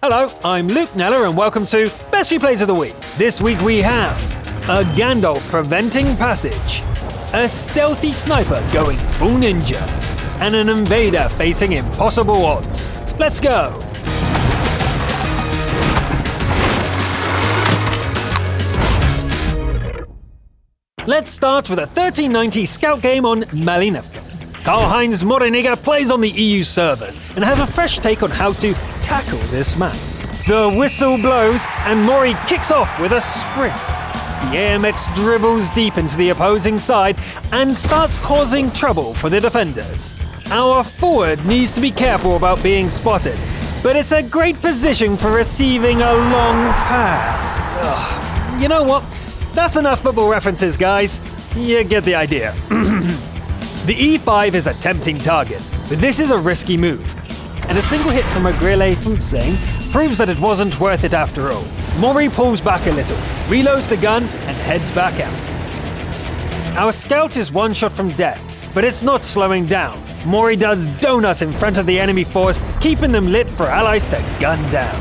Hello, I'm Luke Neller and welcome to Best Replays of the Week. This week we have a Gandalf preventing passage, a stealthy sniper going full ninja, and an invader facing impossible odds. Let's go! Let's start with a 1390 scout game on Malinevka. Karl-Heinz Rummenigge plays on the EU servers and has a fresh take on how to tackle this map. The whistle blows and Mori kicks off with a sprint. The AMX dribbles deep into the opposing side and starts causing trouble for the defenders. Our forward needs to be careful about being spotted, but it's a great position for receiving a long pass. Ugh. You know what? That's enough football references, guys. You get the idea. The E5 is a tempting target, but this is a risky move. And a single hit from a Grille from Zane proves that it wasn't worth it after all. Mori pulls back a little, reloads the gun, and heads back out. Our scout is one shot from death, but it's not slowing down. Mori does donuts in front of the enemy force, keeping them lit for allies to gun down.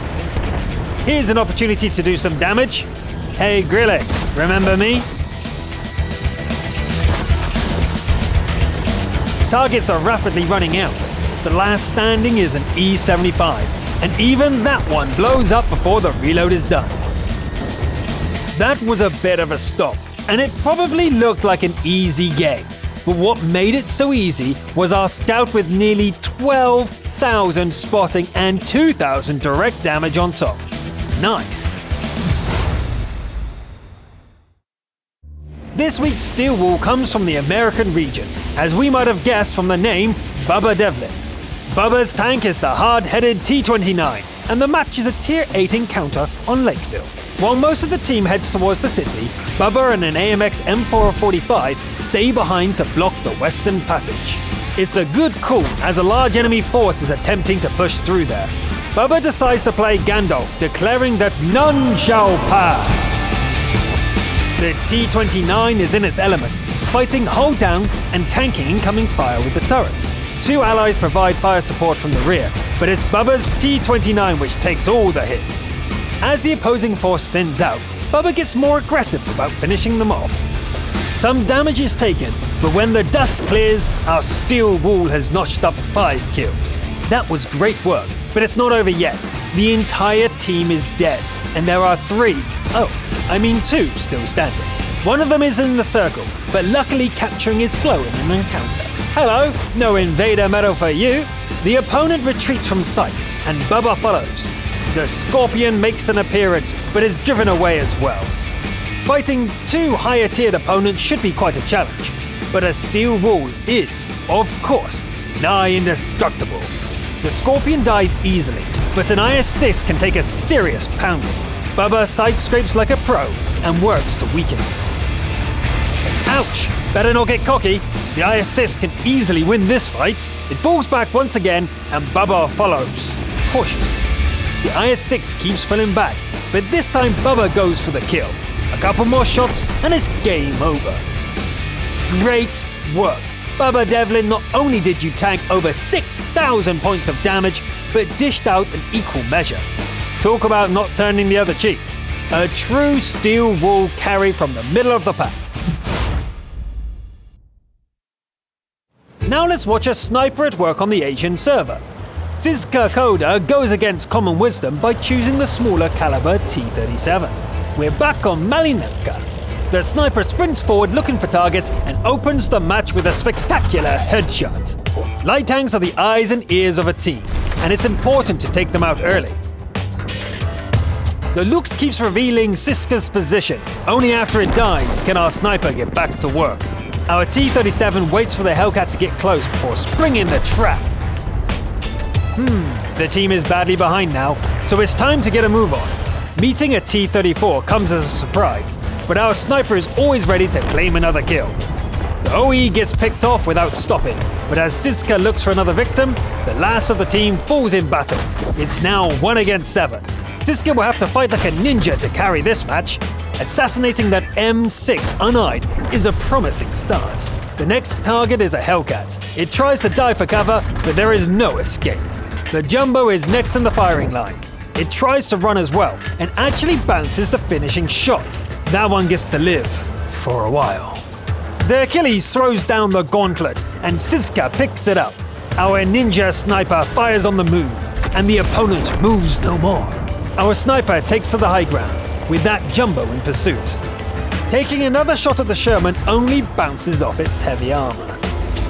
Here's an opportunity to do some damage. Hey Grille, remember me? Targets are rapidly running out. The last standing is an E75, and even that one blows up before the reload is done. That was a bit of a stop, and it probably looked like an easy game. But what made it so easy was our scout with nearly 12,000 spotting and 2,000 direct damage on top. Nice. This week's Steel Wall comes from the American region, as we might have guessed from the name Bubba Devlin. Bubba's tank is the hard-headed T-29, and the match is a Tier 8 encounter on Lakeville. While most of the team heads towards the city, Bubba and an AMX M445 stay behind to block the western passage. It's a good call, as a large enemy force is attempting to push through there. Bubba decides to play Gandalf, declaring that none shall pass. The T-29 is in its element, fighting hold down and tanking incoming fire with the turret. Two allies provide fire support from the rear, but it's Bubba's T-29 which takes all the hits. As the opposing force thins out, Bubba gets more aggressive about finishing them off. Some damage is taken, but when the dust clears, our steel wall has notched up 5 kills. That was great work, but it's not over yet. The entire team is dead, and there are 2 still standing. One of them is in the circle, but luckily capturing is slower than an encounter. Hello, no Invader medal for you. The opponent retreats from sight, and Bubba follows. The Scorpion makes an appearance, but is driven away as well. Fighting 2 higher-tiered opponents should be quite a challenge, but a steel wall is, of course, nigh indestructible. The Scorpion dies easily, but an IS-6 can take a serious pounding. Bubba side-scrapes like a pro and works to weaken it. Ouch! Better not get cocky. The IS-6 can easily win this fight. It falls back once again and Bubba follows, cautiously. The IS-6 keeps pulling back, but this time Bubba goes for the kill. A couple more shots and it's game over. Great work! Bubba Devlin, not only did you tank over 6,000 points of damage, but dished out an equal measure. Talk about not turning the other cheek. A true steel wall carry from the middle of the pack. Now let's watch a sniper at work on the Asian server. Sizka Koda goes against common wisdom by choosing the smaller caliber T-37. We're back on Malinevka. The sniper sprints forward looking for targets and opens the match with a spectacular headshot. Light tanks are the eyes and ears of a team, and it's important to take them out early. The Lux keeps revealing Siska's position. Only after it dies can our sniper get back to work. Our T-37 waits for the Hellcat to get close before springing the trap. The team is badly behind now, so it's time to get a move on. Meeting a T-34 comes as a surprise, but our sniper is always ready to claim another kill. The OE gets picked off without stopping, but as Siska looks for another victim, the last of the team falls in battle. It's now 1 against 7. Siska will have to fight like a ninja to carry this match. Assassinating that M6 uneyed is a promising start. The next target is a Hellcat. It tries to dive for cover, but there is no escape. The Jumbo is next in the firing line. It tries to run as well, and actually bounces the finishing shot. That one gets to live for a while. The Achilles throws down the gauntlet, and Siska picks it up. Our ninja sniper fires on the move, and the opponent moves no more. Our sniper takes to the high ground, with that jumbo in pursuit. Taking another shot at the Sherman only bounces off its heavy armor.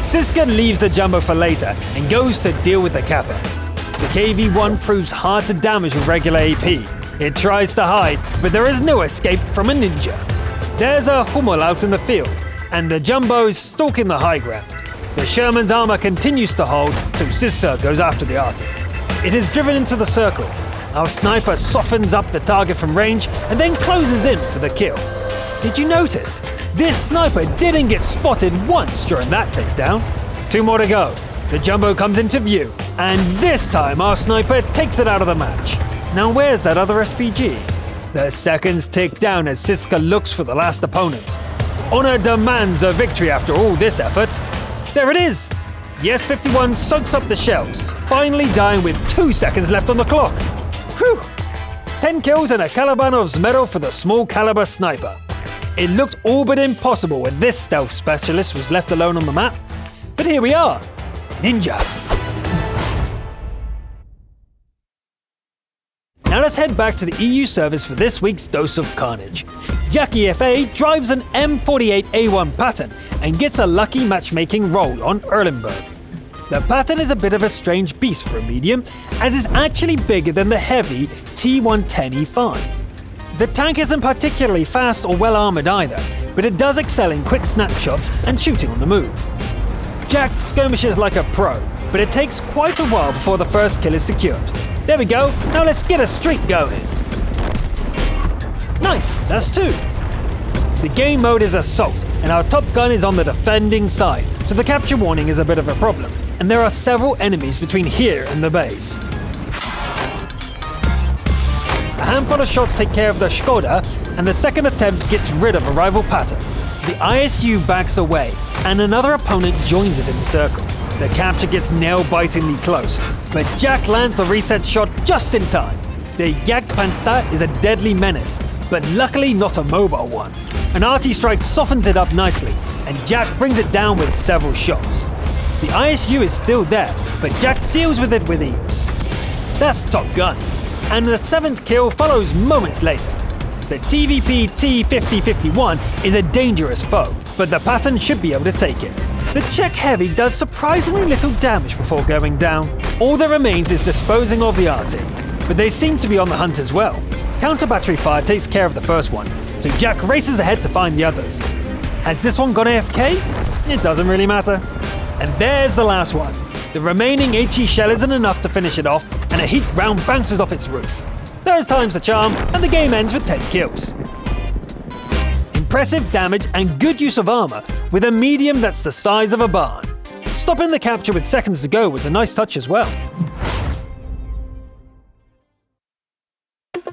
Siska leaves the jumbo for later and goes to deal with the Kappa. The KV-1 proves hard to damage with regular AP. It tries to hide, but there is no escape from a ninja. There's a Hummel out in the field, and the jumbo is stalking the high ground. The Sherman's armor continues to hold, so Siska goes after the Arctic. It is driven into the circle. Our sniper softens up the target from range and then closes in for the kill. Did you notice? This sniper didn't get spotted once during that takedown. 2 more to go. The jumbo comes into view, and this time our sniper takes it out of the match. Now where's that other SPG? The seconds tick down as Siska looks for the last opponent. Honor demands a victory after all this effort. There it is! The S-51 soaks up the shells, finally dying with 2 seconds left on the clock. Whew! 10 kills and a Kalabanov's medal for the small caliber sniper. It looked all but impossible when this stealth specialist was left alone on the map. But here we are. Ninja. Now let's head back to the EU service for this week's dose of carnage. Jackie FA drives an M48A1 Patton and gets a lucky matchmaking roll on Erlenberg. The Patton is a bit of a strange beast for a medium, as it's actually bigger than the heavy T110E5. The tank isn't particularly fast or well armoured either, but it does excel in quick snapshots and shooting on the move. Jack skirmishes like a pro, but it takes quite a while before the first kill is secured. There we go, now let's get a streak going. Nice, that's 2. The game mode is Assault, and our top gun is on the defending side, so the capture warning is a bit of a problem, and there are several enemies between here and the base. A handful of shots take care of the Skoda, and the second attempt gets rid of a rival Patton. The ISU backs away, and another opponent joins it in the circle. The capture gets nail-bitingly close, but Jack lands the reset shot just in time. The Jagdpanzer is a deadly menace, but luckily not a mobile one. An arty strike softens it up nicely, and Jack brings it down with several shots. The ISU is still there, but Jack deals with it with ease. That's Top Gun, and the 7th kill follows moments later. The TVP T5051 is a dangerous foe, but the Patton should be able to take it. The Czech Heavy does surprisingly little damage before going down. All that remains is disposing of the Arctic, but they seem to be on the hunt as well. Counter-battery fire takes care of the first one, so Jack races ahead to find the others. Has this one gone AFK? It doesn't really matter. And there's the last one. The remaining HE shell isn't enough to finish it off, and a heat round bounces off its roof. There's times the charm, and the game ends with 10 kills. Impressive damage and good use of armor with a medium that's the size of a barn. Stopping the capture with seconds to go was a nice touch as well.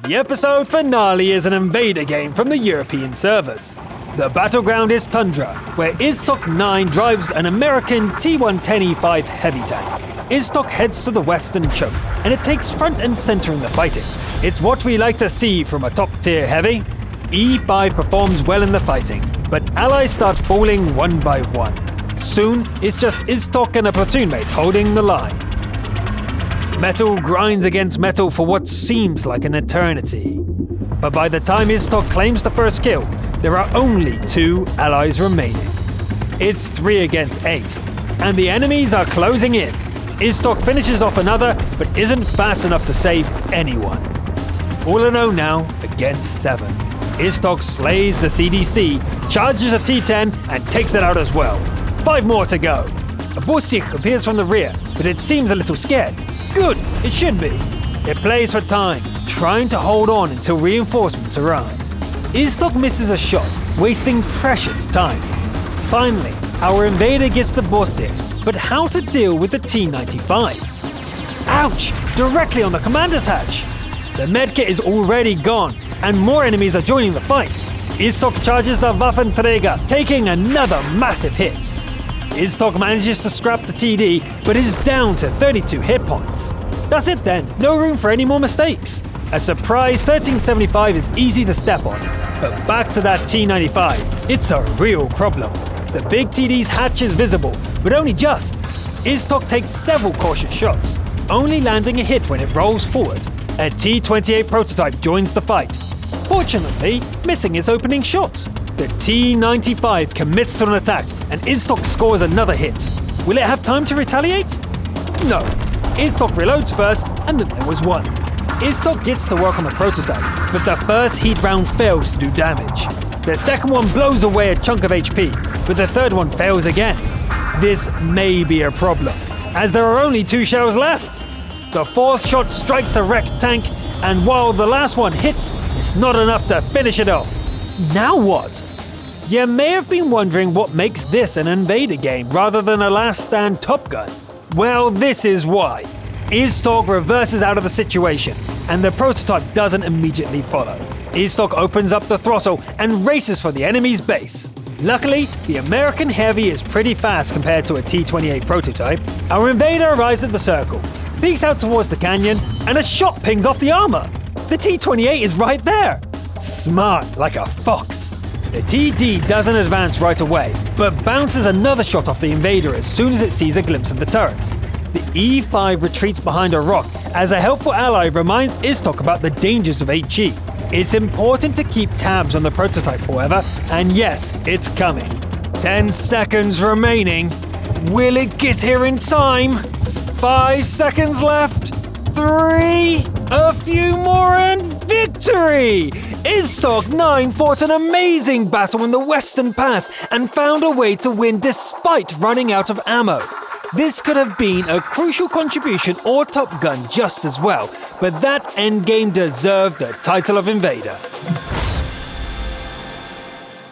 The episode finale is an Invader game from the European servers. The battleground is Tundra, where Iztok 9 drives an American T110E5 heavy tank. Iztok heads to the western choke, and it takes front and center in the fighting. It's what we like to see from a top-tier heavy. E5 performs well in the fighting, but allies start falling one by one. Soon, it's just Iztok and a platoon mate holding the line. Metal grinds against metal for what seems like an eternity. But by the time Iztok claims the first kill, there are only 2 allies remaining. It's 3 against 8, and the enemies are closing in. Iztok finishes off another, but isn't fast enough to save anyone. All in all now, against 7. Iztok slays the CDC, charges a T-10, and takes it out as well. 5 more to go. A Borstig appears from the rear, but it seems a little scared. Good, it should be. It plays for time, trying to hold on until reinforcements arrive. Iztok misses a shot, wasting precious time. Finally, our Invader gets the Borstig, but how to deal with the T-95? Ouch! Directly on the commander's hatch! The medkit is already gone, and more enemies are joining the fight. Iztok charges the Waffenträger, taking another massive hit. Iztok manages to scrap the TD, but is down to 32 hit points. That's it then, no room for any more mistakes. A surprise 1375 is easy to step on, but back to that T95, it's a real problem. The big TD's hatch is visible, but only just. Iztok takes several cautious shots, only landing a hit when it rolls forward. A T28 prototype joins the fight, fortunately missing its opening shot. The T95 commits to an attack, and Iztok scores another hit. Will it have time to retaliate? No. Iztok reloads first, and then there was one. Iztok gets to work on the prototype, but the first heat round fails to do damage. The second one blows away a chunk of HP, but the third one fails again. This may be a problem, as there are only 2 shells left. The fourth shot strikes a wrecked tank, and while the last one hits, it's not enough to finish it off. Now what? You may have been wondering what makes this an Invader game rather than a Last Stand Top Gun. Well, this is why. Iztok reverses out of the situation, and the prototype doesn't immediately follow. Iztok opens up the throttle and races for the enemy's base. Luckily, the American Heavy is pretty fast compared to a T-28 prototype. Our Invader arrives at the circle, peeks out towards the canyon, and a shot pings off the armor. The T-28 is right there. Smart, like a fox. The TD doesn't advance right away, but bounces another shot off the Invader as soon as it sees a glimpse of the turret. The E5 retreats behind a rock as a helpful ally reminds Iztok about the dangers of HE. It's important to keep tabs on the prototype, however, and yes, it's coming. 10 seconds remaining. Will it get here in time? 5 seconds left. 3, a few more and victory! Iztok 9 fought an amazing battle in the Western Pass and found a way to win despite running out of ammo. This could have been a crucial contribution or Top Gun just as well, but that endgame deserved the title of Invader.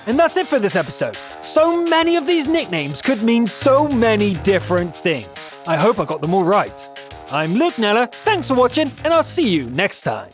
And that's it for this episode. So many of these nicknames could mean so many different things. I hope I got them all right. I'm Luke Neller, thanks for watching, and I'll see you next time.